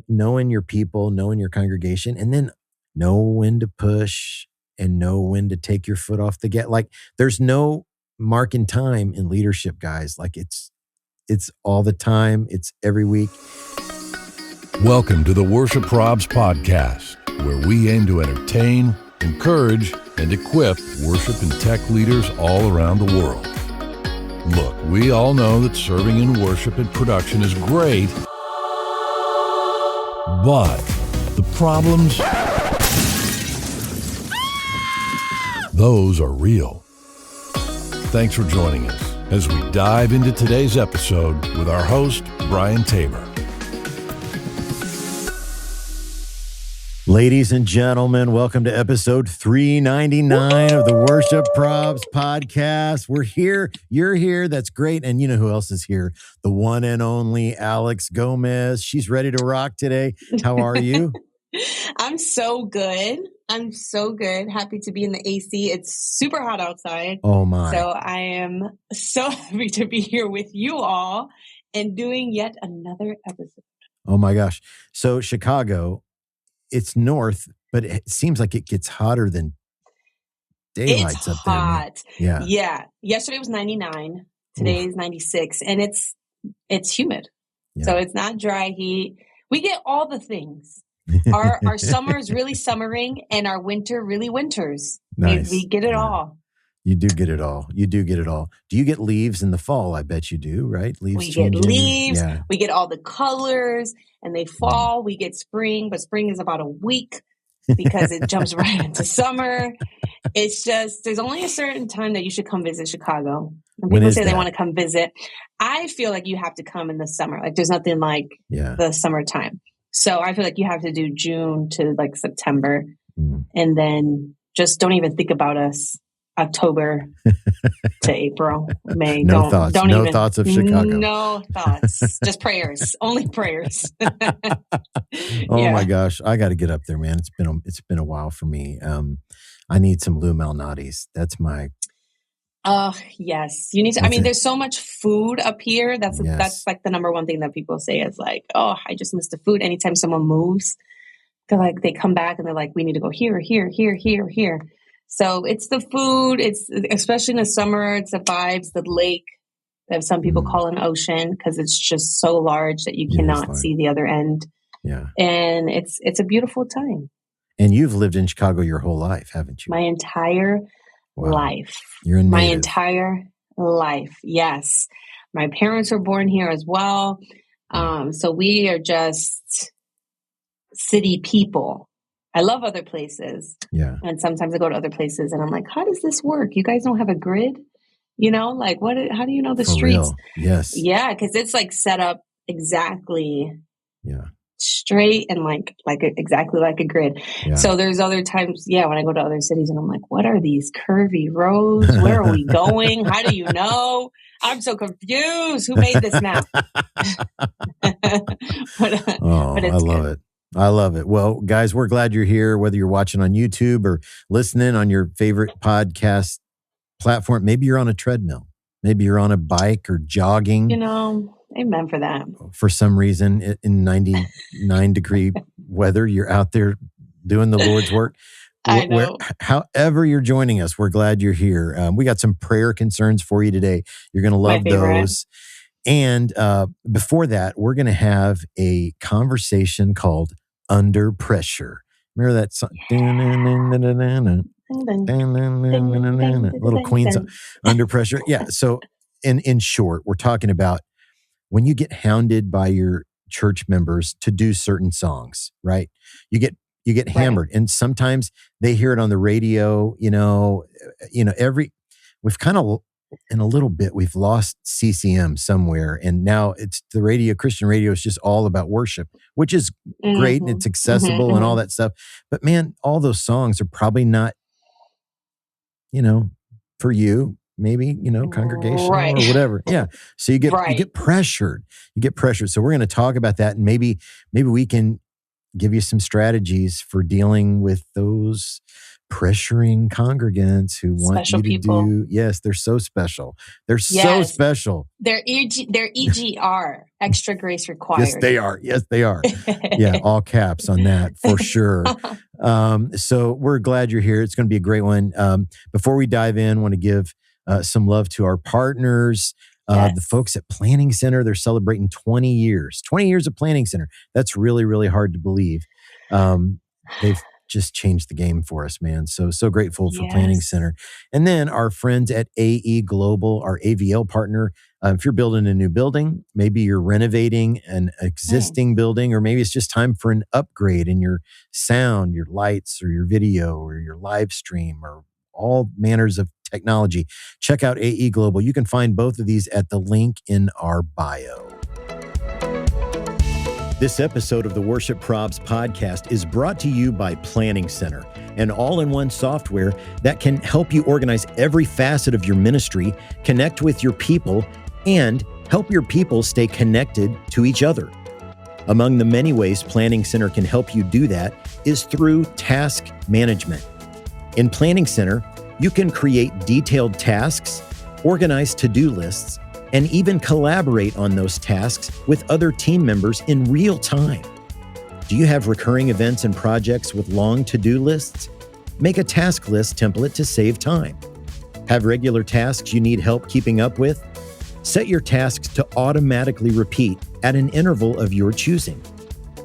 knowing your people, knowing your congregation, and then know when to push and know when to take your foot off the gas. Like there's no mark in time in leadership, guys. Like it's all the time. It's every week. Welcome to the Worship Probs podcast, where we aim to entertain, encourage, and equip worship and tech leaders all around the world. Look, we all know that serving in worship and production is great, but the problems, those are real. Thanks for joining us as we dive into today's episode with our host, Brian Tabor. Ladies and gentlemen, welcome to episode 399 of the Worship Probs podcast. We're here. You're here. That's great. And you know who else is here? The one and only Alex Gomez. She's ready to rock today. How are you? I'm so good. Happy to be in the AC. It's super hot outside. Oh my. So I am so happy to be here with you all and doing yet another episode. Oh my gosh. So Chicago, it's north, but it seems like it gets hotter than daylights it's up hot. there. Yeah. Yesterday was 99. Today is 96, and it's humid. Yeah. So it's not dry heat. We get all the things. Our summer is really summering, and our winter really winters. Nice. We get it all. You do get it all. Do you get leaves in the fall? I bet you do, right? We get leaves. Yeah. We get all the colors, and they fall. We get spring, but spring is about a week because it jumps right into summer. It's just, there's only a certain time that you should come visit Chicago. And people say they want to come visit. I feel like you have to come in the summer. Like there's nothing like the summertime. So I feel like you have to do June to like September, and then just don't even think about us October to April, May. No thoughts of Chicago. No thoughts. Just prayers. Only prayers. Oh my gosh, I got to get up there, man. It's been a while for me. I need some Lou Malnati's. That's my. Yes, you need to. I mean, there's so much food up here. That's like the number one thing that people say is like, oh, I just miss the food. Anytime someone moves, they come back and they're like, we need to go here. So it's the food. It's especially in the summer. It's the vibes, the lake that some people call an ocean because it's just so large that you cannot see the other end. Yeah, and it's a beautiful time. And you've lived in Chicago your whole life, haven't you? My entire life. You're a native. My entire life. Yes. My parents were born here as well. So we are just city people. I love other places. Yeah. And sometimes I go to other places and I'm like, how does this work? You guys don't have a grid? You know, like how do you know the streets? Real. Yes. Yeah. Cause it's like set up exactly. Yeah. Straight and like exactly like a grid. Yeah. So there's other times, when I go to other cities and I'm like, what are these curvy roads? Where are we going? How do you know? I'm so confused. Who made this map? I love it. Well, guys, we're glad you're here, whether you're watching on YouTube or listening on your favorite podcast platform. Maybe you're on a treadmill. Maybe you're on a bike or jogging. You know, amen for that. For some reason, in 99 degree weather, you're out there doing the Lord's work. I know. However you're joining us, we're glad you're here. We got some prayer concerns for you today. You're going to love those. And before that, we're going to have a conversation called Under Pressure. Remember that song? Little Queen song, Under Pressure. Yeah. So in short, we're talking about when you get hounded by your church members to do certain songs, right? You get hammered, and sometimes they hear it on the radio. We've kind of in a little bit we've lost CCM somewhere, and now it's the radio. Christian radio is just all about worship, which is great and it's accessible and all that stuff. But man, all those songs are probably not, for you. Maybe, congregation or whatever. Yeah. So you get pressured. So we're going to talk about that, and maybe we can give you some strategies for dealing with those pressuring congregants who want Special you to people. do. Yes, they're so special. They're so special. They're EGR, extra grace required. Yes, they are. Yes, they are. Yeah, all caps on that for sure. So we're glad you're here. It's going to be a great one. Before we dive in, I want to give some love to our partners. The folks at Planning Center, they're celebrating 20 years. 20 years of Planning Center. That's really, really hard to believe. They've just changed the game for us, man. So grateful for Planning Center. And then our friends at AE Global, our AVL partner. If you're building a new building, maybe you're renovating an existing building, or maybe it's just time for an upgrade in your sound, your lights, or your video, or your live stream, or all manners of technology. Check out AE Global. You can find both of these at the link in our bio. This episode of the Worship Probs podcast is brought to you by Planning Center, an all-in-one software that can help you organize every facet of your ministry, connect with your people, and help your people stay connected to each other. Among the many ways Planning Center can help you do that is through task management. In Planning Center, you can create detailed tasks, organize to-do lists, and even collaborate on those tasks with other team members in real time. Do you have recurring events and projects with long to-do lists? Make a task list template to save time. Have regular tasks you need help keeping up with? Set your tasks to automatically repeat at an interval of your choosing.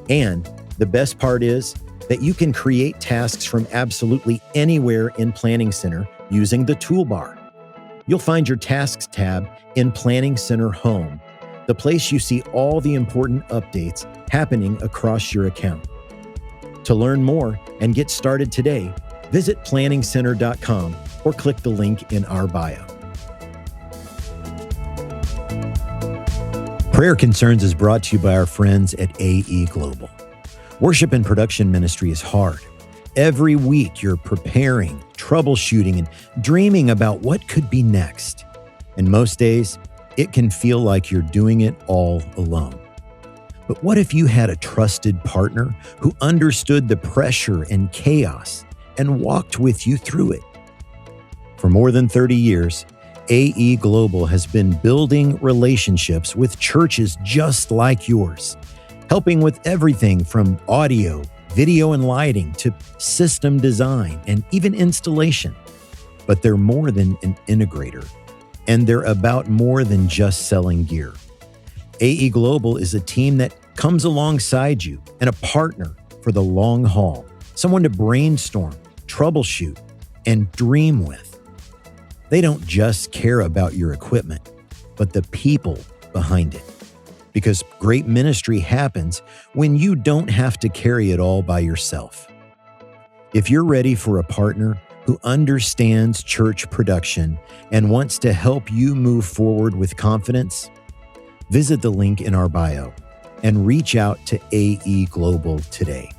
And the best part is that you can create tasks from absolutely anywhere in Planning Center using the toolbar. You'll find your Tasks tab in Planning Center Home, the place you see all the important updates happening across your account. To learn more and get started today, visit planningcenter.com or click the link in our bio. Prayer Concerns is brought to you by our friends at AE Global. Worship and production ministry is hard. Every week you're preparing, troubleshooting, and dreaming about what could be next. And most days, it can feel like you're doing it all alone. But what if you had a trusted partner who understood the pressure and chaos and walked with you through it? For more than 30 years, AE Global has been building relationships with churches just like yours, helping with everything from audio, video and lighting to system design and even installation. But they're more than an integrator, and they're about more than just selling gear. AE Global is a team that comes alongside you and a partner for the long haul, someone to brainstorm, troubleshoot, and dream with. They don't just care about your equipment, but the people behind it. Because great ministry happens when you don't have to carry it all by yourself. If you're ready for a partner who understands church production and wants to help you move forward with confidence, visit the link in our bio and reach out to AE Global today.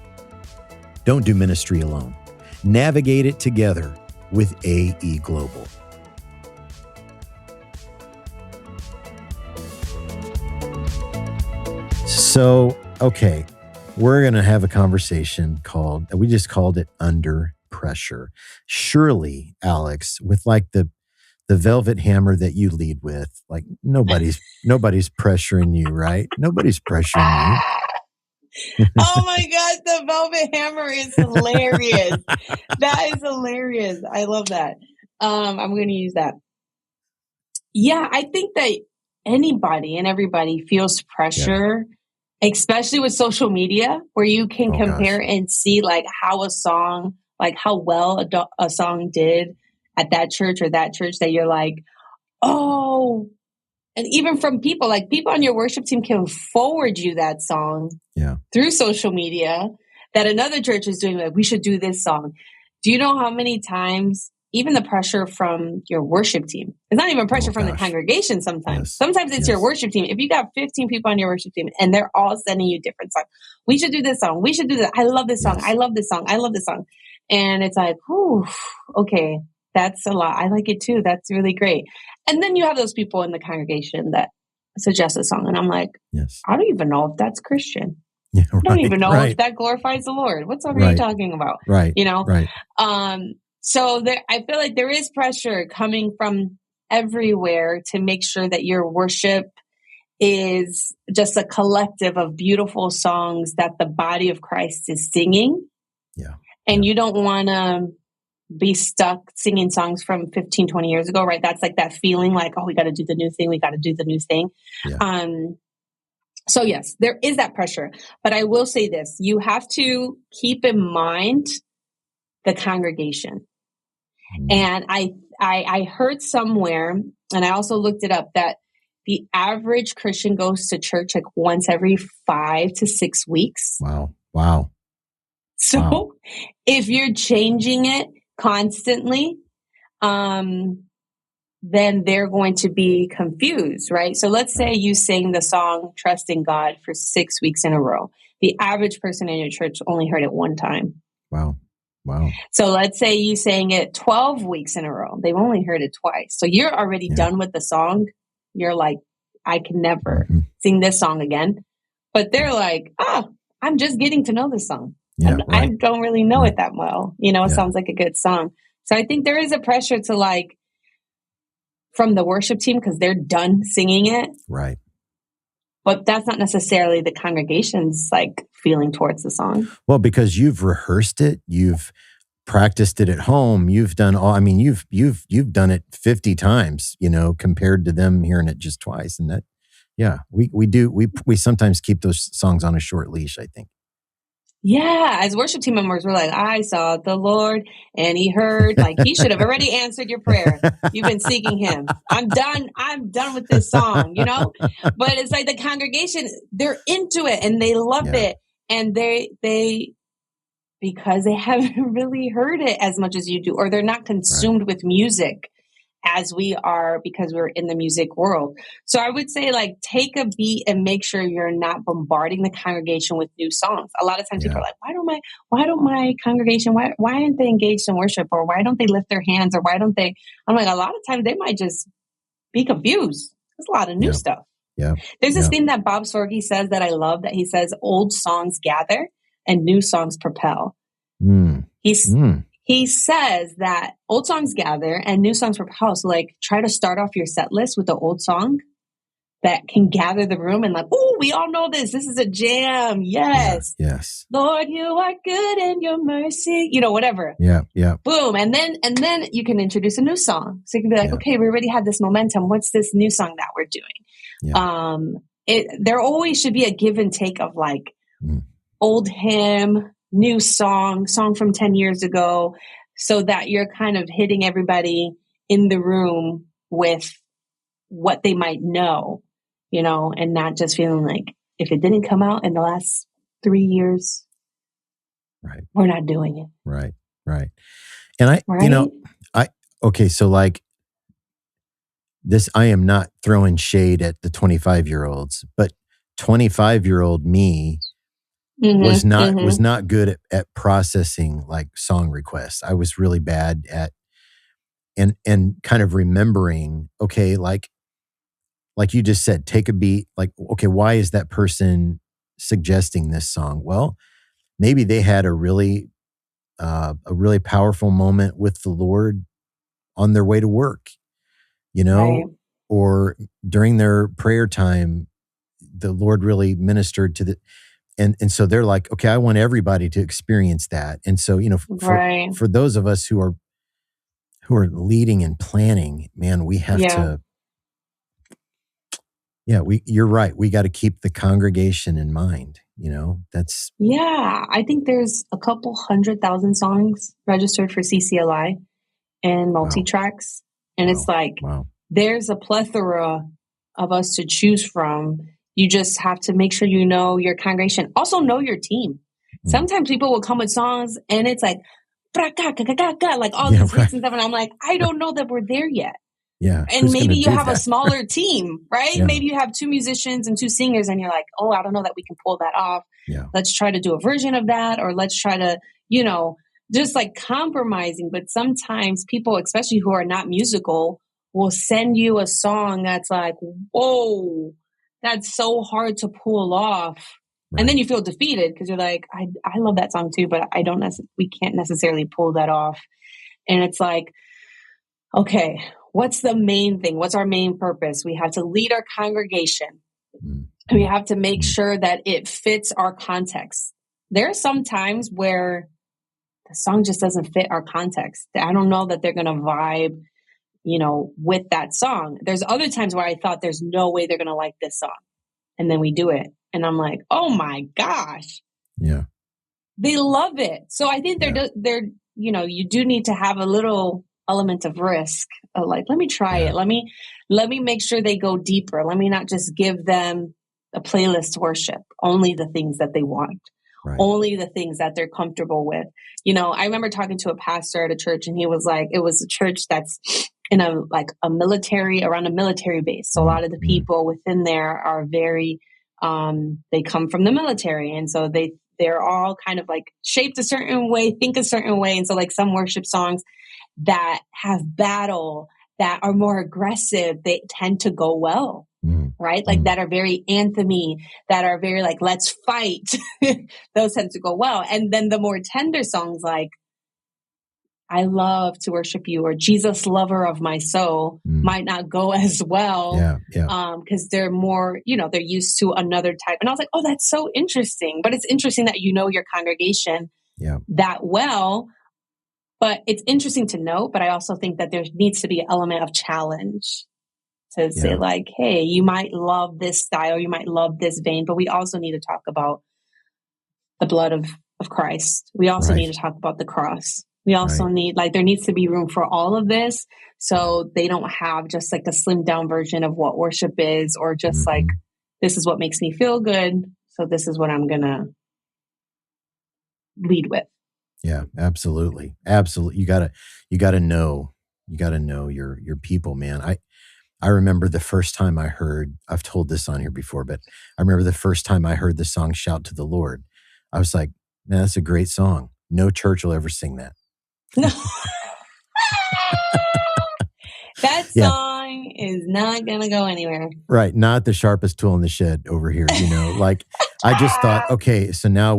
Don't do ministry alone. Navigate it together with AE Global. So, okay, we're going to have a conversation we just called it Under Pressure. Surely, Alex, with like the velvet hammer that you lead with, like nobody's pressuring you, right? Nobody's pressuring you. Oh my gosh, the velvet hammer is hilarious. That is hilarious. I love that. I'm going to use that. Yeah, I think that anybody and everybody feels pressure. Yeah. Especially with social media, where you can compare and see like how a song, like how well a song did at that church or that church, that you're like, oh, and even from people, like people on your worship team can forward you that song through social media that another church is doing, like, we should do this song. Do you know how many times even the pressure from your worship team, it's not even pressure from the congregation sometimes. Yes. Sometimes it's your worship team. If you got 15 people on your worship team and they're all sending you different songs, we should do this song. We should do that. I love this song. I love this song. I love this song. And it's like, whew, okay, that's a lot. I like it too. That's really great. And then you have those people in the congregation that suggest a song. And I'm like, I don't even know if that's Christian. Yeah, I don't even know if that glorifies the Lord. What song are you talking about? Right. Right. So I feel like there is pressure coming from everywhere to make sure that your worship is just a collective of beautiful songs that the body of Christ is singing. Yeah. And you don't want to be stuck singing songs from 15, 20 years ago, right? That's like that feeling like, oh, we got to do the new thing. We got to do the new thing. Yeah. So yes, there is that pressure, but I will say this, you have to keep in mind the congregation. And I heard somewhere, and I also looked it up, that the average Christian goes to church like once every 5 to 6 weeks. Wow. So if you're changing it constantly, then they're going to be confused, right? So let's say you sing the song Trust in God for 6 weeks in a row. The average person in your church only heard it one time. Wow. So let's say you sang it 12 weeks in a row. They've only heard it twice. So you're already done with the song. You're like, I can never sing this song again. But they're like, I'm just getting to know this song. Yeah, I don't really know it that well. It sounds like a good song. So I think there is a pressure to like, from the worship team, because they're done singing it. Right. But that's not necessarily the congregation's like feeling towards the song. Well, because you've rehearsed it, you've practiced it at home, you've done you've done it 50 times, compared to them hearing it just twice. And that, we sometimes keep those songs on a short leash, I think. Yeah, as worship team members, we're like, I saw the Lord and he heard, like he should have already answered your prayer. You've been seeking him. I'm done with this song, But it's like the congregation, they're into it and they love it. And they because they haven't really heard it as much as you do, or they're not consumed with music as we are because we're in the music world. So I would say like take a beat and make sure you're not bombarding the congregation with new songs. A lot of times people are like, why don't my congregation, why aren't they engaged in worship, or why don't they lift their hands, or why don't they, I'm like, a lot of times they might just be confused. There's a lot of new stuff. Yeah. There's this thing that Bob Sorge says that I love, that he says old songs gather and new songs propel. He says that old songs gather and new songs propel. So like try to start off your set list with the old song that can gather the room and like, oh, we all know this. This is a jam. Yes. Yes. Lord, you are good in your mercy. Whatever. Yeah. Boom. And then you can introduce a new song. So you can be like, okay, we already had this momentum. What's this new song that we're doing? Yeah. There always should be a give and take of like old hymn, new song from 10 years ago, so that you're kind of hitting everybody in the room with what they might know, and not just feeling like if it didn't come out in the last 3 years, we're not doing it. Right. And okay, so like this, I am not throwing shade at the 25-year-olds, but 25-year-old me was not good at processing like song requests. I was really bad at and kind of remembering, okay, like you just said, take a beat, like, okay, why is that person suggesting this song? Well, maybe they had a really powerful moment with the Lord on their way to work, or during their prayer time, the Lord really ministered to the. And so they're like, okay, I want everybody to experience that. And so, for those of us who are leading and planning, man, we have to, you're right. We got to keep the congregation in mind. I think there's a couple 100,000 songs registered for CCLI and multi-tracks. And it's like, there's a plethora of us to choose from. You just have to make sure you know your congregation. Also know your team. Sometimes people will come with songs and it's like, like all these hits and stuff. And I'm like, I don't know that we're there yet. Yeah. And maybe you have a smaller team, right? Yeah. Maybe you have 2 musicians and 2 singers and you're like, oh, I don't know that we can pull that off. Yeah. Let's try to do a version of that, or let's try to, just like compromising. But sometimes people, especially who are not musical, will send you a song that's like, whoa, that's so hard to pull off. And then you feel defeated because you're like, I love that song too, but we can't necessarily pull that off. And it's like, okay, what's the main thing? What's our main purpose? We have to lead our congregation. Mm-hmm. We have to make sure that it fits our context. There are some times where the song just doesn't fit our context. I don't know that they're going to vibe, with that song. There's other times where I thought there's no way they're going to like this song. And then we do it. And I'm like, oh my gosh. Yeah. They love it. So I think they're you do need to have a little element of risk. Like, let me try it. Let me make sure they go deeper. Let me not just give them a playlist worship, only the things that they want, only the things that they're comfortable with. I remember talking to a pastor at a church, and he was like, it was a church that's in around a military base. So a lot of the people within there are very, they come from the military. And so they're all kind of like shaped a certain way, think a certain way. And so like some worship songs that have battle, that are more aggressive, they tend to go well, right? Like that are very anthemy, that are very like, let's fight. Those tend to go well. And then the more tender songs like, I love to worship you, or Jesus, lover of my soul, might not go as well. Because they're more, they're used to another type. And I was like, oh, that's so interesting. But it's interesting that your congregation that well. But it's interesting to note, but I also think that there needs to be an element of challenge to say like, hey, you might love this style, you might love this vein, but we also need to talk about the blood of Christ. We also need to talk about the cross. We also need, there needs to be room for all of this. So they don't have just like a slimmed down version of what worship is, or just like, this is what makes me feel good. So this is what I'm going to lead with. Yeah, absolutely. Absolutely. You gotta know your people, man. I remember the first time I've told this on here before, but I remember the first time I heard the song Shout to the Lord. I was like, man, that's a great song. No church will ever sing that. No. That song is not going to go anywhere. Right. Not the sharpest tool in the shed over here, like I just thought, okay, so now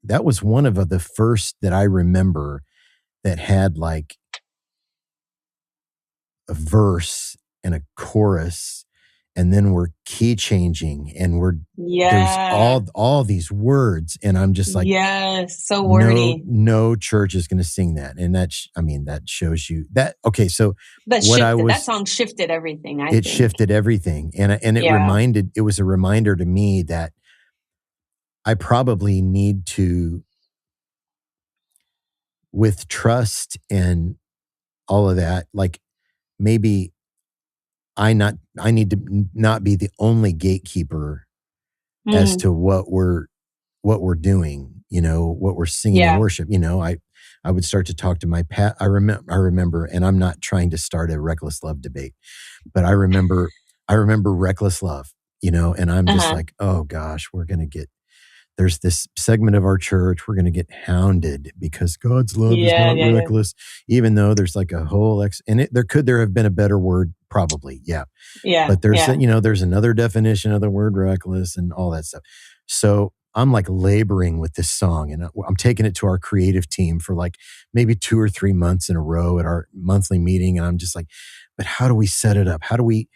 that was one of the first that I remember that had like a verse and a chorus, and then we're key changing, and there's all these words, and I'm just like, so wordy. No church is going to sing that, and that shows you that. Okay, so that song shifted everything. It shifted everything, and it was a reminder to me that I probably need to, with trust and all of that, like maybe I need to not be the only gatekeeper as to what we're doing, what we're singing in worship. I would start to talk to my I remember, and I'm not trying to start a reckless love debate, but I remember reckless love, and I'm just like, oh gosh, there's this segment of our church, we're going to get hounded because God's love is not reckless, even though there's like a whole there have been a better word, probably. Yeah. But there's another definition of the word reckless and all that stuff. So I'm like laboring with this song, and I'm taking it to our creative team for like maybe 2 or 3 months in a row at our monthly meeting. And I'm just like, but how do we set it up? How do we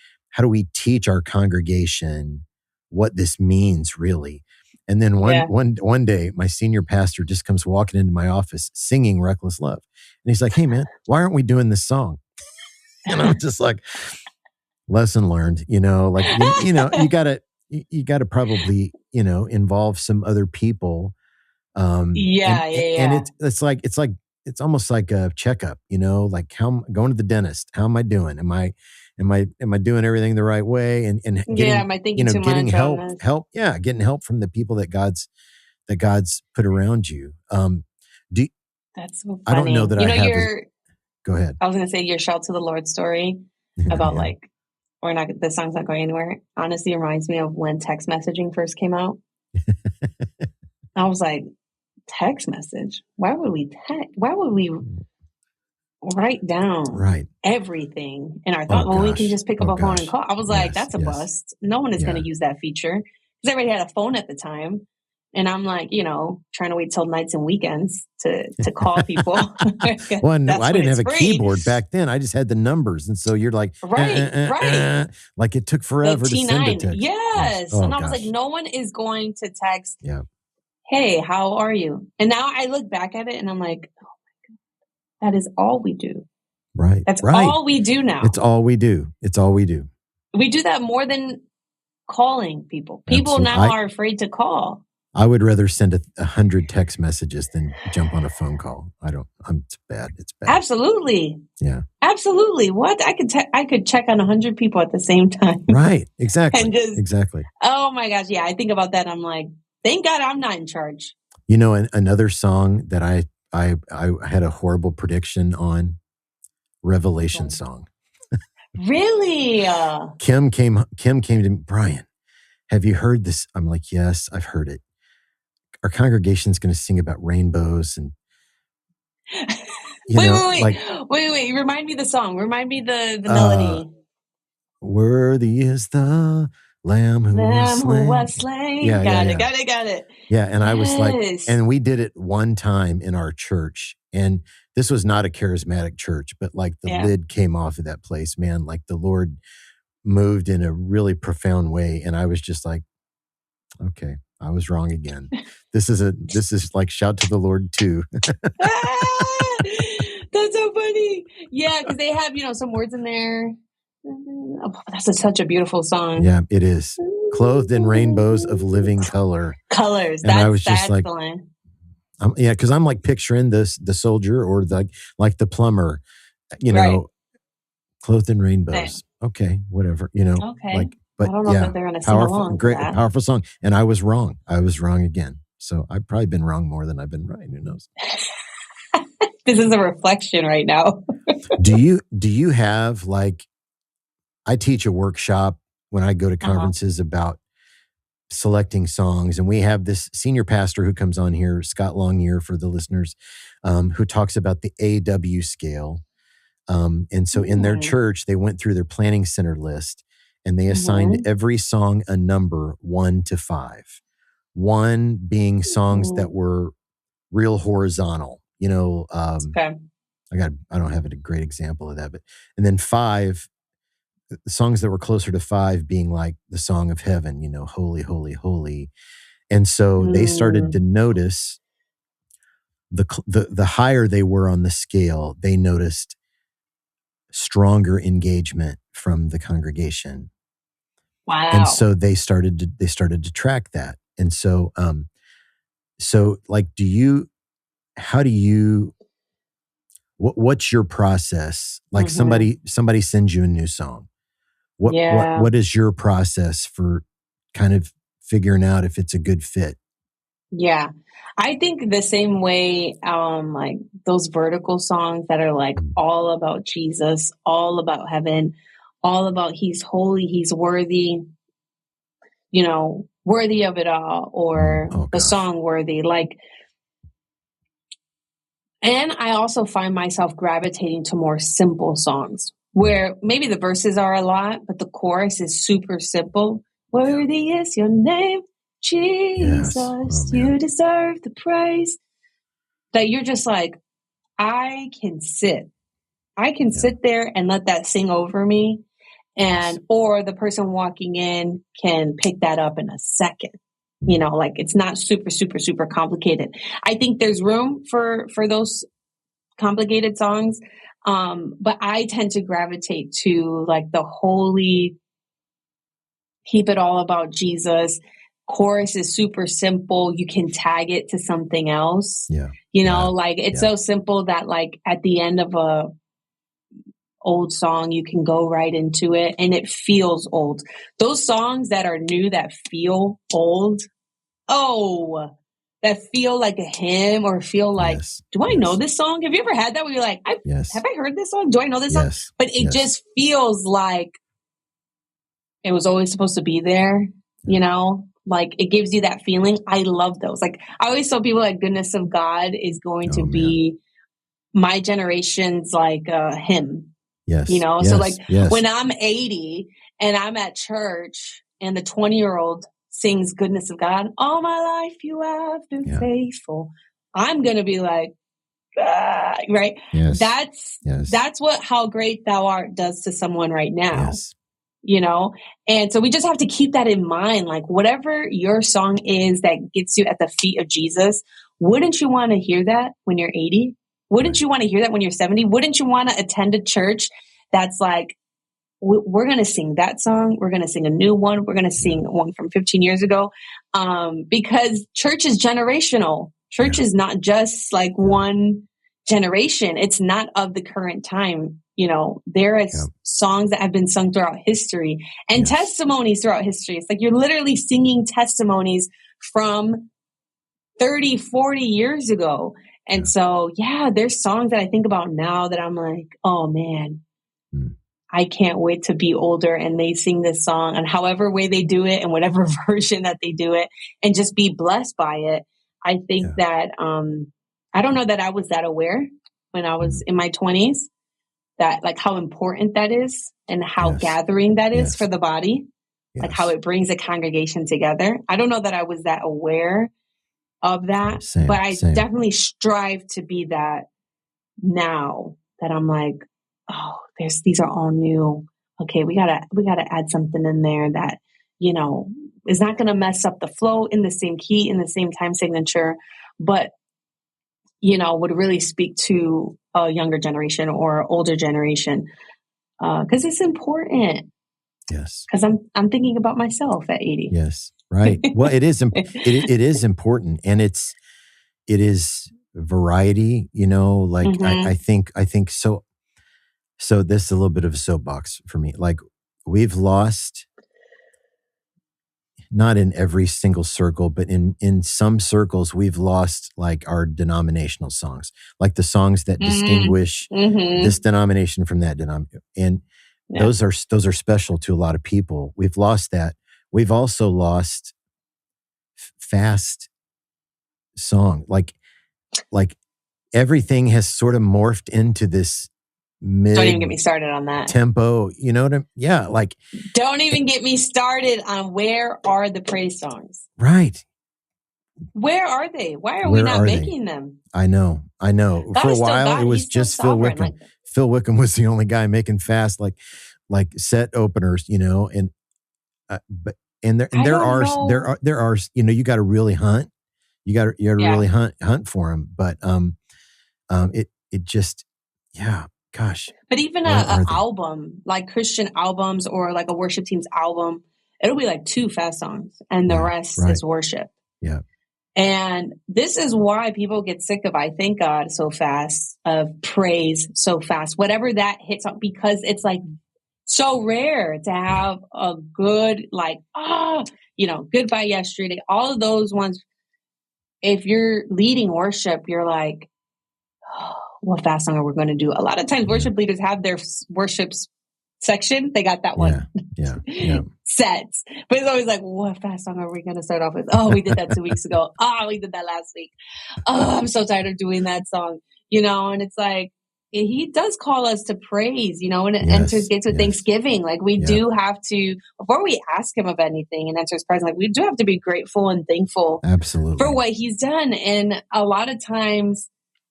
teach our congregation what this means really? And then one day, my senior pastor just comes walking into my office singing Reckless Love. And he's like, hey, man, why aren't we doing this song? And I'm just like, lesson learned, you gotta probably, involve some other people. And it's almost like a checkup, like how I'm going to the dentist. How am I doing? Am I doing everything the right way? And getting, am I thinking too getting much help, getting help from the people that God's put around you. That's so funny. I don't know that I have. Go ahead. I was going to say your Shout to the Lord story about the song's not going anywhere. Honestly, it reminds me of when text messaging first came out. I was like, text message? Why would we write down everything in our thought? We can just pick up a phone and call. I was like, that's a bust. No one is going to use that feature. because everybody had a phone at the time. And I'm like, trying to wait till nights and weekends to call people. Well, I didn't have a keyboard back then. I just had the numbers. And so you're like, right. Like it took forever to send a text. Yes. Oh, and I was like, no one is going to text, hey, how are you? And now I look back at it and I'm like, oh my God, that is all we do. Right. That's all we do now. It's all we do. It's all we do. We do that more than calling people. People now are afraid to call. I would rather send 100 text messages than jump on a phone call. It's bad. It's bad. Absolutely. Yeah. Absolutely. What? I could check on 100 people at the same time. Right. Exactly. Exactly. Oh my gosh. Yeah. I think about that. I'm like, thank God I'm not in charge. Another song that I had a horrible prediction on, Revelation song. Really? Kim came to me, Brian, have you heard this? I'm like, yes, I've heard it. Our congregation's going to sing about rainbows and wait. Remind me the song. Remind me the melody. Worthy is the Lamb who was slain. Yeah, got it. Yeah, and I was like, and we did it one time in our church, and this was not a charismatic church, but like the lid came off of that place, man. Like the Lord moved in a really profound way, and I was just like, okay, I was wrong again. This is like shout to the Lord too. That's so funny. Yeah, because they have some words in there. Oh, that's such a beautiful song. Yeah, it is. Clothed in rainbows of living colors. And I was just like, because I'm like picturing the soldier or like the plumber, clothed in rainbows. Okay, whatever, Okay. like. But I don't know if they're going to sing along. Powerful song. And I was wrong. I was wrong again. So I've probably been wrong more than I've been right. Who knows? This is a reflection right now. Do you have I teach a workshop when I go to conferences about selecting songs. And we have this senior pastor who comes on here, Scott Longyear for the listeners, who talks about the AW scale. And so in their church, they went through their planning center list. And they assigned every song a number 1 to 5. 1 being songs that were real horizontal. Okay. I don't have a great example of that, and then 5, the songs that were closer to 5 being like the Song of Heaven, holy, holy, holy. And so they started to notice the higher they were on the scale, they noticed stronger engagement from the congregation. Wow. And so they started to track that. And so what's your process? Like somebody sends you a new song. What is your process for kind of figuring out if it's a good fit? Yeah. I think the same way, like those vertical songs that are like all about Jesus, all about heaven, all about he's holy, he's worthy, worthy of it all, or the song worthy. And I also find myself gravitating to more simple songs where maybe the verses are a lot, but the chorus is super simple. Worthy is your name, Jesus, you deserve the praise. That you're just like, I can sit there and let that sing over me. Or the person walking in can pick that up in a second. It's not super, super, super complicated. I think there's room for those complicated songs. But I tend to gravitate to like the holy, keep it all about Jesus. Chorus is super simple. You can tag it to something else. Yeah. It's so simple that like at the end of a old song, you can go right into it and it feels old. Those songs that are new that feel old, that feel like a hymn or feel like, do I know this song? Have you ever had that where you're like, have I heard this song? Do I know this song? But it just feels like it was always supposed to be there, Like it gives you that feeling. I love those. Like I always tell people like Goodness of God is going to be my generation's like hymn. Yes. So like when I'm 80 and I'm at church and the 20-year-old sings goodness of God, all my life you have been faithful, I'm going to be like, right? Yes. That's what How Great Thou Art does to someone right now. Yes. You know? And so we just have to keep that in mind. Like whatever your song is that gets you at the feet of Jesus, wouldn't you want to hear that when you're 80? Wouldn't you want to hear that when you're 70? Wouldn't you want to attend a church that's like, we're going to sing that song. We're going to sing a new one. We're going to sing one from 15 years ago. Because church is generational. Church is not just like one generation. It's not of the current time. You know, there are songs that have been sung throughout history and testimonies throughout history. It's like you're literally singing testimonies from 30, 40 years ago. And so, there's songs that I think about now that I'm like, oh man, I can't wait to be older and they sing this song and however way they do it and whatever version that they do it and just be blessed by it. I think that, I don't know that I was that aware when I was in my 20s, that like how important that is and how gathering that is for the body, like how it brings a congregation together. I don't know that I was that aware of that, but I definitely strive to be that now that I'm like, oh, these are all new. Okay, we gotta add something in there that, you know, is not gonna mess up the flow in the same key, in the same time signature, but you know, would really speak to a younger generation or older generation. Because it's important. Yes. Because I'm thinking about myself at 80. Yes. Right. Well, it is it is important, and it is variety, you know, like I think so this is a little bit of a soapbox for me. Like we've lost, not in every single circle, but in some circles, we've lost like our denominational songs, like the songs that distinguish this denomination from that denomination. And those are special to a lot of people. We've lost that. We've also lost fast song. Like everything has sort of morphed into this don't even get me started on that tempo, you know what I mean? Yeah, like don't even get me started on where are the praise songs. Right. Where are they? Why are we not making them? I know. God for a while it was just Phil Wickham. Like, Phil Wickham was the only guy making fast like set openers, you know, and there are you know, you got to really hunt. You got to really hunt for them, but it just gosh. But even an album, like Christian albums or like a worship team's album, it'll be like 2 fast songs and the rest is worship. Yeah. And this is why people get sick of I Thank God so fast, of praise so fast, whatever that hits on, because it's like so rare to have a good, like, Goodbye Yesterday, all of those ones. If you're leading worship, you're like, what fast song are we going to do? A lot of times worship leaders have their worship section. They got that one set. But it's always like, what fast song are we going to start off with? Oh, we did that 2 weeks ago. Oh, we did that last week. Oh, I'm so tired of doing that song. You know, and it's like, he does call us to praise, you know, and it enters gates with thanksgiving. Like we do have to, before we ask him of anything and enter his presence, like we do have to be grateful and thankful for what he's done. And a lot of times,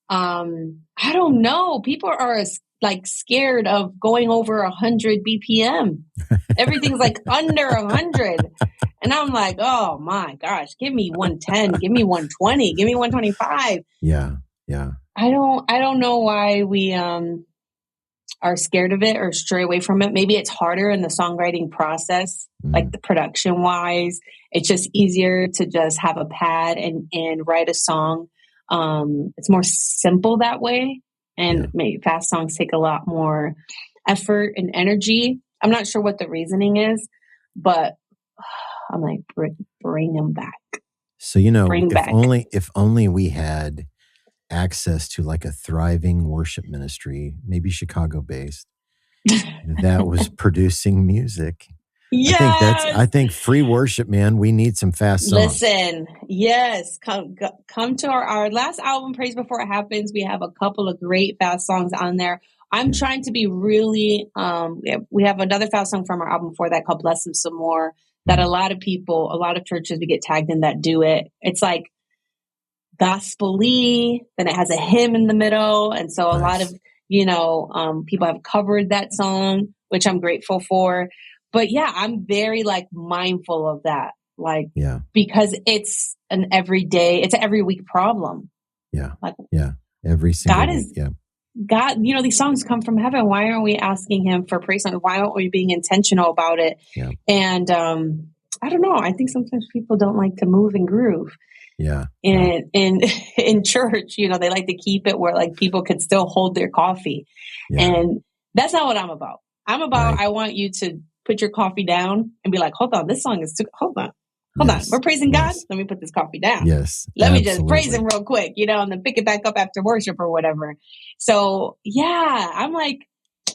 I don't know, people are like scared of going over 100 BPM. Everything's like under 100. And I'm like, oh my gosh, give me 110, give me 120, give me 125. Yeah. I don't know why we are scared of it or stray away from it. Maybe it's harder in the songwriting process, like the production wise. It's just easier to just have a pad and write a song. It's more simple that way. And maybe fast songs take a lot more effort and energy. I'm not sure what the reasoning is, but I'm like, bring them back. So, you know, if only we had access to like a thriving worship ministry, maybe Chicago based, that was producing music. Yes. I think free worship, man. We need some fast songs. Listen, yes, come to our last album, Praise Before It Happens. We have a couple of great fast songs on there. I'm trying to be really, we have another fast song from our album before that called Bless Him Some More that a lot of churches, we get tagged in that do it. It's like gospel-y, then it has a hymn in the middle. And so a lot of, people have covered that song, which I'm grateful for. But yeah, I'm very like mindful of that. Like, because it's an every week problem. Yeah. Like, every single week. God, these songs come from heaven. Why aren't we asking him for praise songs? Why aren't we being intentional about it? Yeah. And I don't know. I think sometimes people don't like to move and groove. Yeah. In church, they like to keep it where like people can still hold their coffee. Yeah. And that's not what I'm about. I'm about, I want you to put your coffee down and be like, hold on, this song is hold on. We're praising God. Let me put this coffee down. Yes. Let me just praise him real quick, and then pick it back up after worship or whatever. So yeah, I'm like,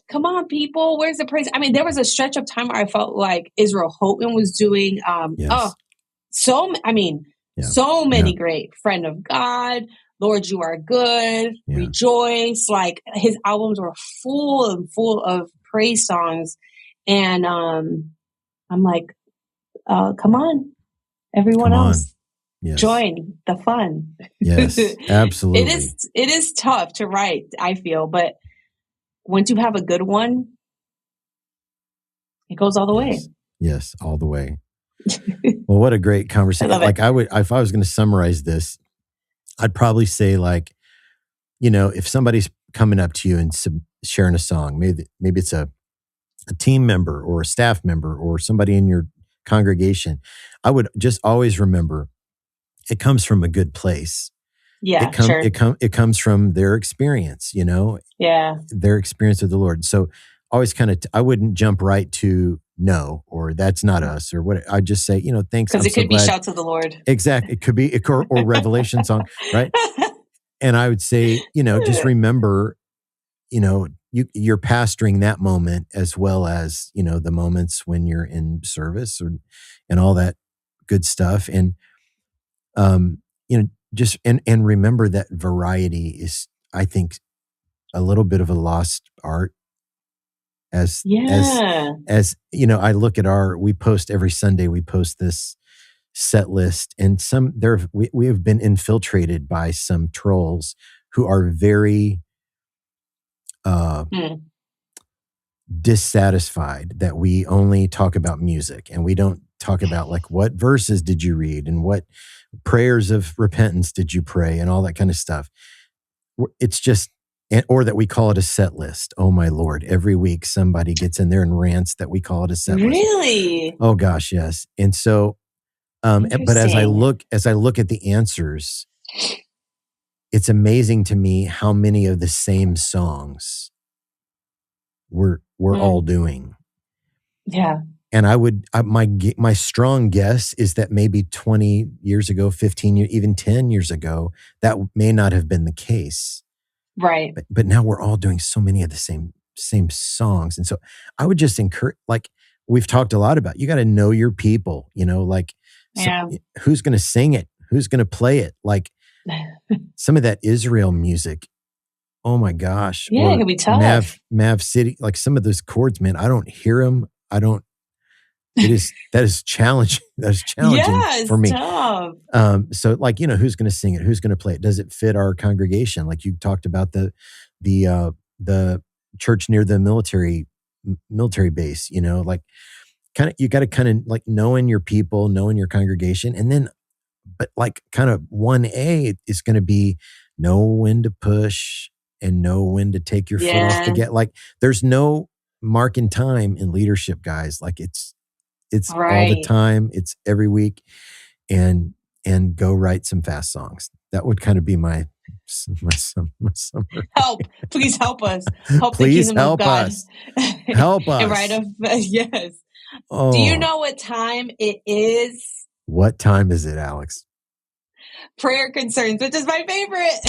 come on, people, where's the praise? I mean, there was a stretch of time where I felt like Israel Houghton was doing, so many great Friend of God, Lord, You Are Good, Rejoice. Like his albums were full of praise songs. And I'm like, come on. Everyone else, join the fun. Yes, absolutely. It is tough to write, I feel, but once you have a good one, it goes all the way. Yes, all the way. Well, what a great conversation. Like if I was going to summarize this, I'd probably say like, if somebody's coming up to you and sharing a song, maybe it's a team member or a staff member or somebody in your congregation, I would just always remember it comes from a good place. Yeah, it comes from their experience, their experience with the Lord. So always I wouldn't jump right to no, or that's not us, or what. I'd just say, thanks. Because it could be Shout to the Lord. Exactly. It could be, or Revelation song, right? And I would say, just remember, you're pastoring that moment as well as, the moments when you're in service and all that good stuff. And, just, and remember that variety is, I think, a little bit of a lost art as I look at we post every Sunday, we post this set list, and we have been infiltrated by some trolls who are very, dissatisfied that we only talk about music and we don't talk about like what verses did you read and what prayers of repentance did you pray and all that kind of stuff. It's just, or that we call it a set list. Oh my Lord. Every week somebody gets in there and rants that we call it a set list. Really? Oh gosh, yes. And so, but as I look at the answers, it's amazing to me how many of the same songs we're all doing. Yeah. And my strong guess is that maybe 20 years ago, 15 years, even 10 years ago, that may not have been the case. Right. But now we're all doing so many of the same songs. And so I would just encourage, like we've talked a lot about, you got to know your people, who's going to sing it? Who's going to play it? Like some of that Israel music. Oh my gosh. Yeah, it can be tough. Mav City, like some of those chords, man, I don't hear them. That is challenging. That's challenging for me. Tough. So like, who's going to sing it? Who's going to play it? Does it fit our congregation? Like you talked about the church near the military base, like you got to kind of like knowing your people, knowing your congregation. And then, but like kind of 1A is going to be know when to push and know when to take your foot off the gas. Like there's no mark in time in leadership, guys. Like it's right. All the time. It's every week, and go write some fast songs. That would kind of be my summer. Please help us. Please help us. Help us. Yes. Oh. Do you know what time it is? What time is it, Alex? Prayer concerns, which is my favorite.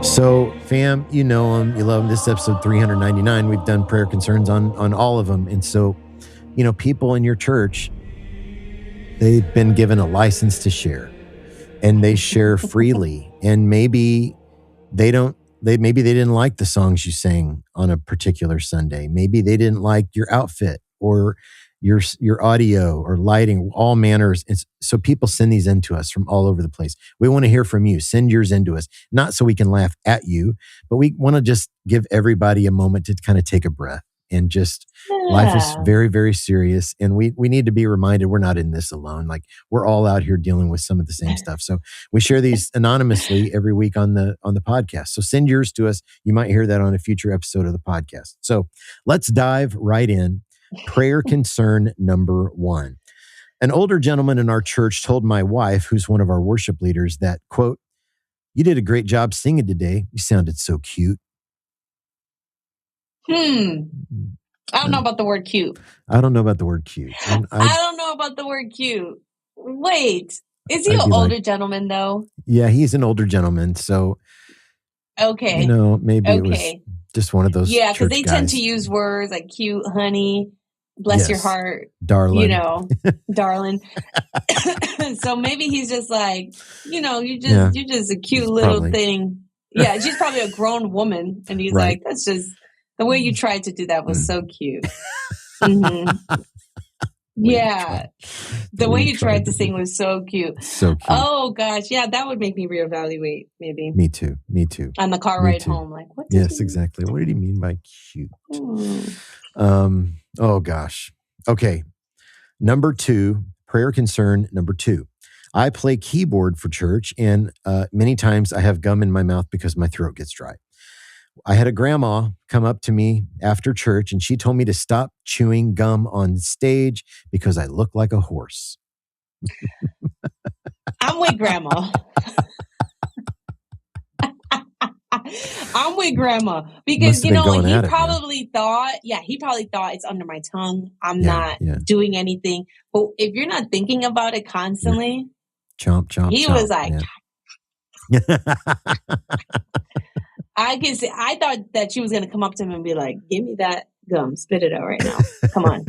So, fam, you know them, you love them. This is episode 399. We've done prayer concerns on all of them. And so, people in your church, they've been given a license to share. and they share freely. And maybe they didn't like the songs you sang on a particular Sunday. Maybe they didn't like your outfit or your audio or lighting, all manners. So people send these in to us from all over the place. We want to hear from you. Send yours into us, not so we can laugh at you, but we want to just give everybody a moment to kind of take a breath. And just life is very, very serious. And we need to be reminded we're not in this alone. Like, we're all out here dealing with some of the same stuff. So we share these anonymously every week on the podcast. So send yours to us. You might hear that on a future episode of the podcast. So let's dive right in. Prayer concern number 1. An older gentleman in our church told my wife, who's one of our worship leaders, that, quote, "You did a great job singing today. You sounded so cute." I don't know about the word cute. I don't know about the word cute. I don't know about the word cute. Wait, is he an older gentleman though? Yeah, he's an older gentleman. So, okay, maybe it was just one of those. Yeah, because they tend to use words like cute, honey, bless your heart, darling, darling. So maybe he's just like, you're just a cute little thing. Yeah, she's probably a grown woman, and he's like, that's just. The way you tried to do that was so cute. Mm-hmm. Yeah. The way you tried to sing was so cute. So cute. Oh, gosh. Yeah, that would make me reevaluate, maybe. Me too. On the car ride home. Like, what? Yes, exactly. What did he mean by cute? Oh, gosh. Okay. Number 2, prayer concern number 2. I play keyboard for church, and many times I have gum in my mouth because my throat gets dry. I had a grandma come up to me after church, and she told me to stop chewing gum on stage because I look like a horse. I'm with grandma. I'm with grandma because, he probably thought it's under my tongue. I'm not doing anything. But if you're not thinking about it constantly, chomp, chomp, he was like, I can see. I thought that she was going to come up to him and be like, "Give me that gum, spit it out right now. Come on."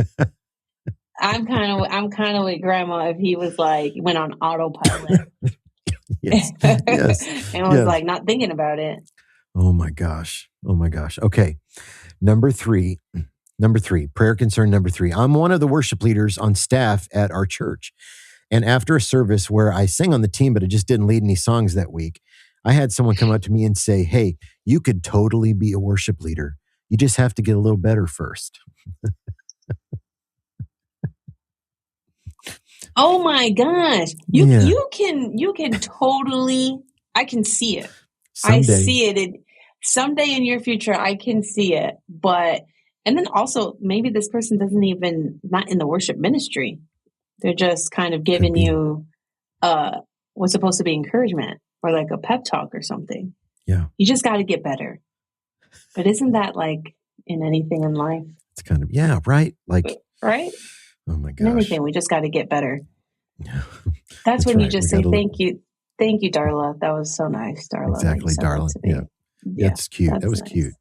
I'm kind of with grandma if he was like went on autopilot, yes, and was like not thinking about it. Oh my gosh! Okay, number 3, prayer concern number 3. I'm one of the worship leaders on staff at our church, and after a service where I sang on the team, but I just didn't lead any songs that week, I had someone come up to me and say, "Hey, you could totally be a worship leader. You just have to get a little better first." Oh my gosh. You can totally, I can see it. Someday. I see it. Someday in your future, I can see it. And then also maybe this person not in the worship ministry. They're just kind of giving you what's supposed to be encouragement. Or like a pep talk or something. Yeah. You just got to get better. But isn't that like in anything in life? It's kind of, right? Like, right? Oh my gosh. In anything, we just got to get better. Yeah. That's when you just say, thank you, Darla. That was so nice, Darla. Exactly, Darla. Yeah. That's cute. That was nice. Cute.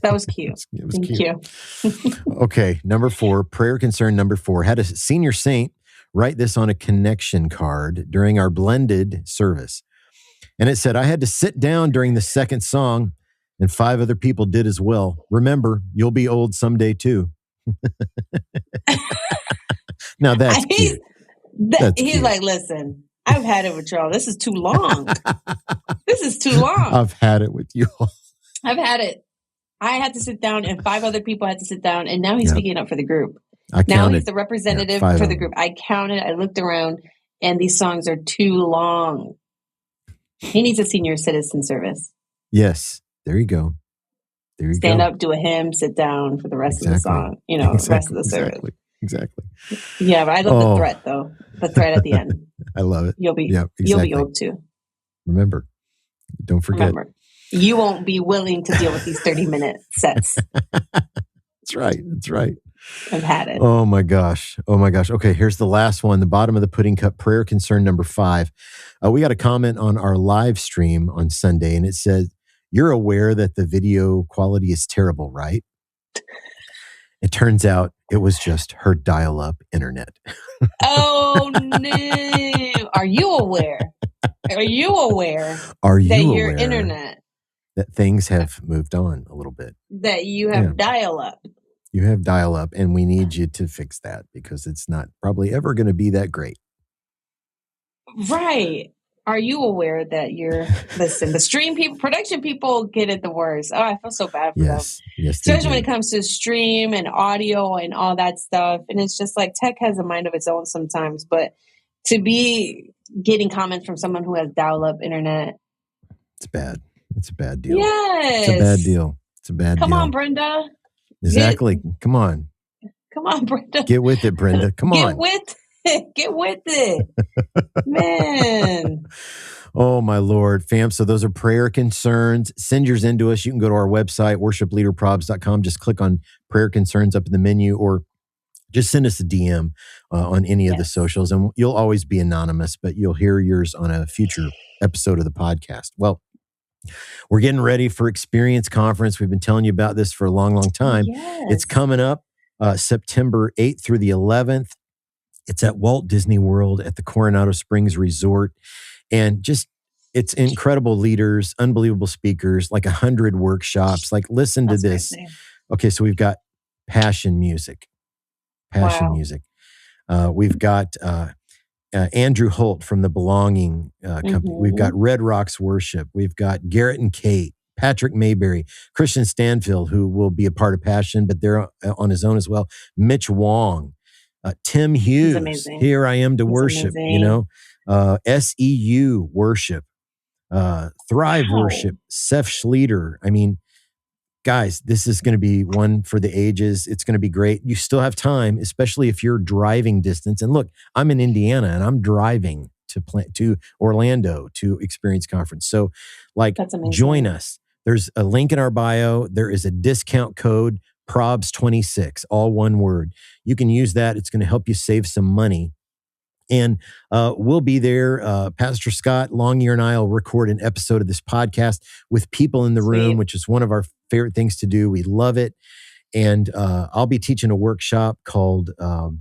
That was cute. Thank you. Okay. Number 4, prayer concern number 4. Had a senior saint write this on a connection card during our blended service. And it said, I had to sit down during the second song, and 5 other people did as well. Remember, you'll be old someday too. Now that's cute. He's like, listen, I've had it with y'all. This is too long. I've had it with you all. I've had it. I had to sit down, and 5 other people had to sit down, and now he's speaking up for the group. Now he's the representative for the group. I counted, I looked around, and these songs are too long. He needs a senior citizen service. Yes. There you go. Stand up, do a hymn, sit down for the rest of the song, the rest of the service. Exactly. Yeah, but I love the threat, though. The threat at the end. I love it. You'll be old, too. Remember, don't forget. You won't be willing to deal with these 30-minute sets. That's right. I've had it. Oh my gosh. Okay, here's the last one, the bottom of the pudding cup, prayer concern number 5. We got a comment on our live stream on Sunday, and it said, "You're aware that the video quality is terrible, right?" It turns out it was just her dial-up internet. Oh, no. Are you aware? Are you aware Are that you your aware internet, that things have moved on a little bit? that you have dial-up? You have dial-up, and we need you to fix that because it's not probably ever going to be that great. Right. Are you aware that listen, the stream people, production people get it the worst. Oh, I feel so bad for them. Yes, Especially when it comes to stream and audio and all that stuff. And it's just like tech has a mind of its own sometimes. But to be getting comments from someone who has dial-up internet. It's bad. It's a bad deal. Yes. It's a bad deal. It's a bad deal. Come on, Brenda. Exactly. Come on. Come on, Brenda. Get with it, Brenda. Come on. Get with it. Man. Oh, my Lord. Fam, so those are prayer concerns. Send yours in to us. You can go to our website, worshipleaderprobs.com. Just click on prayer concerns up in the menu, or just send us a DM on any of the socials. And you'll always be anonymous, but you'll hear yours on a future episode of the podcast. Well, we're getting ready for Experience Conference. We've been telling you about this for a long, long time. It's coming up September 8th through the 11th. It's at Walt Disney World at the Coronado Springs Resort. And just, it's incredible leaders, unbelievable speakers, like 100 workshops. Like, listen to this. Crazy. Okay, so we've got passion music. We've got Andrew Holt from the Belonging Company. We've got Red Rocks Worship. We've got Garrett and Kate, Patrick Mayberry, Christian Stanfield, who will be a part of Passion, but they're on his own as well. Mitch Wong, Tim Hughes, Here I Am to Worship, SEU Worship, Thrive Worship, Seth Schlueter. I mean, guys, this is going to be one for the ages. It's going to be great. You still have time, especially if you're driving distance. And look, I'm in Indiana and I'm driving to Orlando to Experience Conference. So join us. There's a link in our bio. There is a discount code, PROBS26, all one word. You can use that. It's going to help you save some money. And we'll be there. Pastor Scott Longyear and I will record an episode of this podcast with people in the room, which is one of our favorite things to do. We love it. And I'll be teaching a workshop called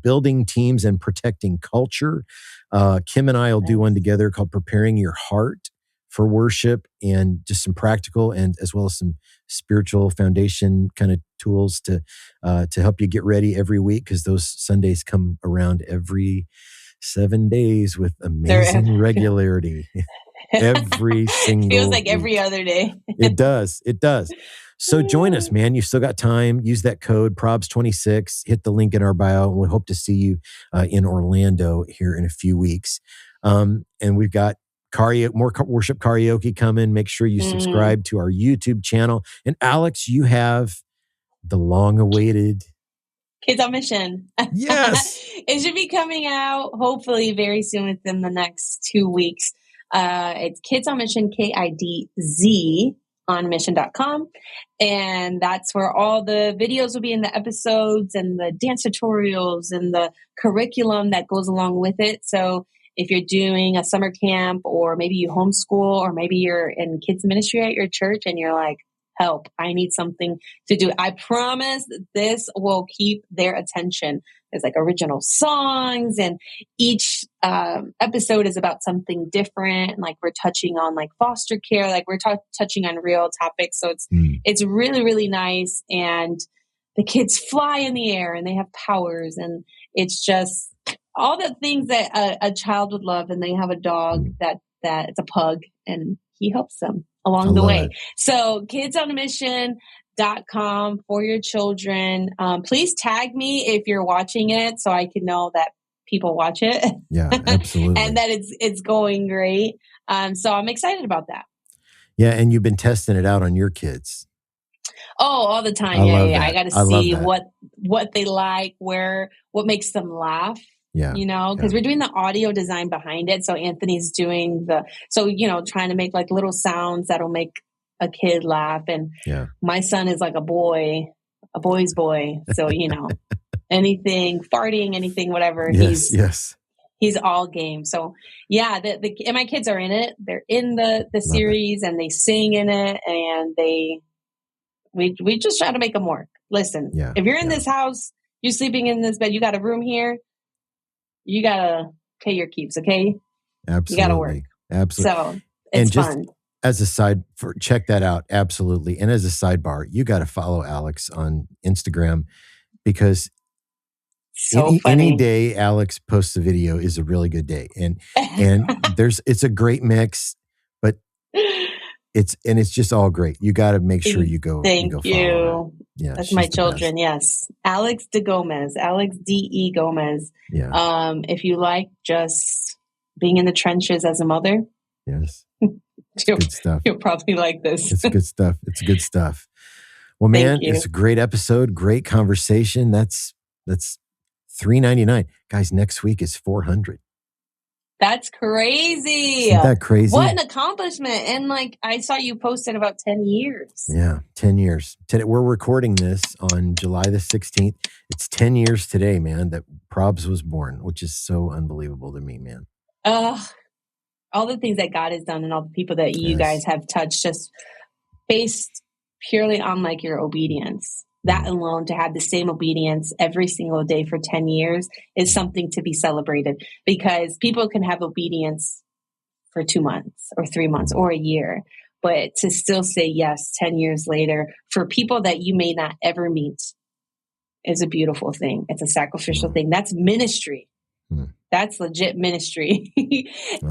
Building Teams and Protecting Culture. Kim and I will do one together called Preparing Your Heart for Worship, and just some practical and as well as some spiritual foundation kind of tools to help you get ready every week, because those Sundays come around every 7 days with amazing regularity. Every single feels like week. Every other day. It does. So join us, man. You still got time. Use that code PROBS26. Hit the link in our bio, and we hope to see you in Orlando here in a few weeks. And we've got more worship karaoke coming. Make sure you subscribe to our YouTube channel. And Alex, you have the long-awaited Kids on Mission. Yes. It should be coming out hopefully very soon, within the next 2 weeks. It's Kids on Mission, KIDZ on mission.com. And that's where all the videos will be, in the episodes and the dance tutorials and the curriculum that goes along with it. So if you're doing a summer camp, or maybe you homeschool, or maybe you're in kids ministry at your church and you're like, help, I need something to do, I promise this will keep their attention. There's like original songs, and each episode is about something different. Like we're touching on like foster care, like we're touching on real topics. So it's really, really nice. And the kids fly in the air and they have powers, and it's just all the things that a child would love. And they have a dog that it's a pug, and he helps them along the way. So kidsonmission.com for your children. Please tag me if you're watching it, so I can know that people watch it. Yeah, absolutely. And that it's going great. So I'm excited about that. Yeah, and you've been testing it out on your kids. Oh, all the time. Yeah. I got to see what they like, what makes them laugh. Yeah. Because we're doing the audio design behind it. So Anthony's doing trying to make like little sounds that'll make a kid laugh. And my son is like a boy's boy. So, anything, farting, anything, whatever. Yes. He's all game. So yeah, and my kids are in it. They're in the series, and they sing in it, and we just try to make them work. Listen, if you're in this house, you're sleeping in this bed, you got a room here, you got to pay your keeps, okay? Absolutely. You got to work. Absolutely. So it's fun. As a check that out. Absolutely. And as a sidebar, you got to follow Alex on Instagram because any day Alex posts a video is a really good day. And it's a great mix, but it's just all great. You got to make sure you go. Thank you. Follow her. Yeah, that's my children. Best. Yes, Alex DE Gomez. Yeah. If you like just being in the trenches as a mother, yes, good stuff. You'll probably like this. It's good stuff. It's good stuff. Well, man, it's a great episode. Great conversation. That's $3.99, guys. Next week is $400. That's crazy. Isn't that crazy? What an accomplishment. And I saw you posted about 10 years. Yeah, 10 years. We're recording this on July the 16th. It's 10 years today, man, that Probs was born, which is so unbelievable to me, man. All the things that God has done and all the people that you guys have touched, just based purely on your obedience. That alone, to have the same obedience every single day for 10 years is something to be celebrated, because people can have obedience for 2 months or 3 months or a year, but to still say yes 10 years later for people that you may not ever meet is a beautiful thing. It's a sacrificial thing. That's ministry. That's legit ministry.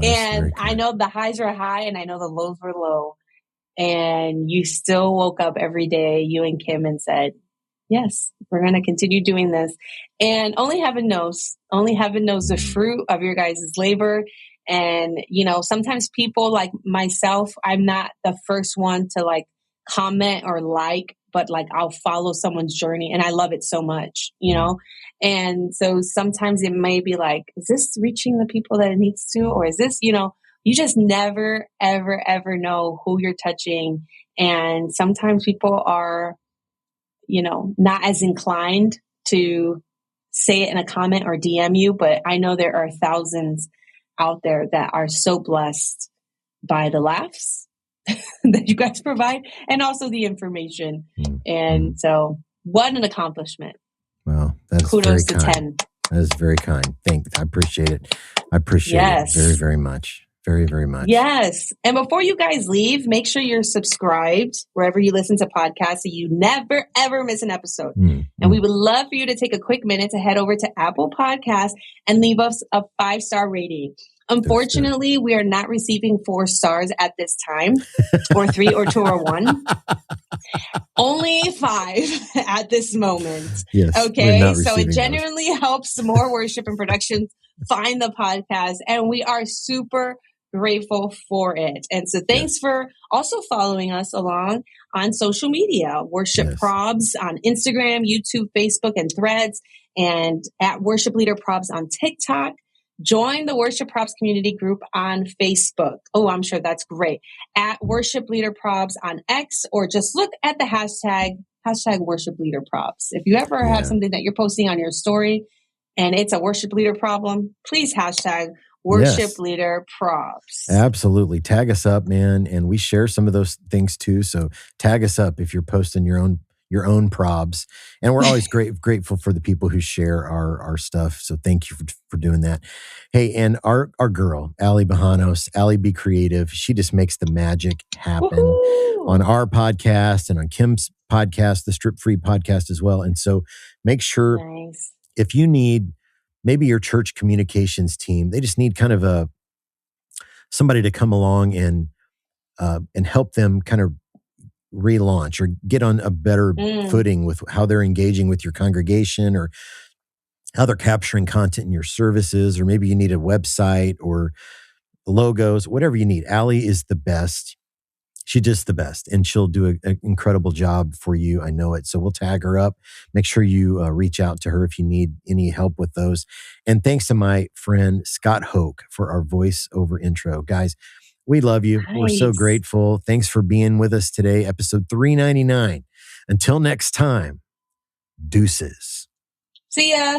And I know the highs were high and I know the lows were low. And you still woke up every day, you and Kim, and said, yes, we're going to continue doing this. And only heaven knows the fruit of your guys' labor. And, sometimes people like myself, I'm not the first one to comment or but I'll follow someone's journey and I love it so much, And so sometimes it may be is this reaching the people that it needs to, or is this, you just never, ever, ever know who you're touching. And sometimes people are, not as inclined to say it in a comment or DM you, but I know there are thousands out there that are so blessed by the laughs that you guys provide and also the information. And so what an accomplishment. Well, that's kudos very to kind. 10. That is very kind. Thanks. I appreciate it. I appreciate it very, very much. Very, very much. Yes. And before you guys leave, make sure you're subscribed wherever you listen to podcasts so you never, ever miss an episode. And we would love for you to take a quick minute to head over to Apple Podcasts and leave us a 5-star rating. Unfortunately, we are not receiving 4 stars at this time, or 3 or 2 or 1. Only 5 at this moment. Yes. Okay. So it genuinely helps more worship and productions find the podcast. And we are super grateful for it. And so thanks for also following us along on social media, Worship Probs on Instagram, YouTube, Facebook, and Threads, and at Worship Leader Probs on TikTok. Join the Worship Probs community group on Facebook. Oh, I'm sure that's great. At Worship Leader Probs on X, or just look at the hashtag Worship Leader Probs. If you ever have something that you're posting on your story and it's a worship leader problem, please hashtag Worship Leader Probs. Absolutely. Tag us up, man. And we share some of those things too. So tag us up if you're posting your own probs. And we're always grateful for the people who share our stuff. So thank you for doing that. Hey, and our girl, Allie Bajanos, Allie Be Creative, she just makes the magic happen on our podcast and on Kim's podcast, the Strip Free podcast as well. And so make sure if you need maybe your church communications team, they just need kind of somebody to come along and help them kind of relaunch or get on a better footing with how they're engaging with your congregation or how they're capturing content in your services, or maybe you need a website or logos, whatever you need. Allie is the best. She's just the best, and she'll do an incredible job for you. I know it. So we'll tag her up. Make sure you reach out to her if you need any help with those. And thanks to my friend Scott Hoke for our voiceover intro. Guys, we love you. Nice. We're so grateful. Thanks for being with us today. Episode 399. Until next time, deuces. See ya.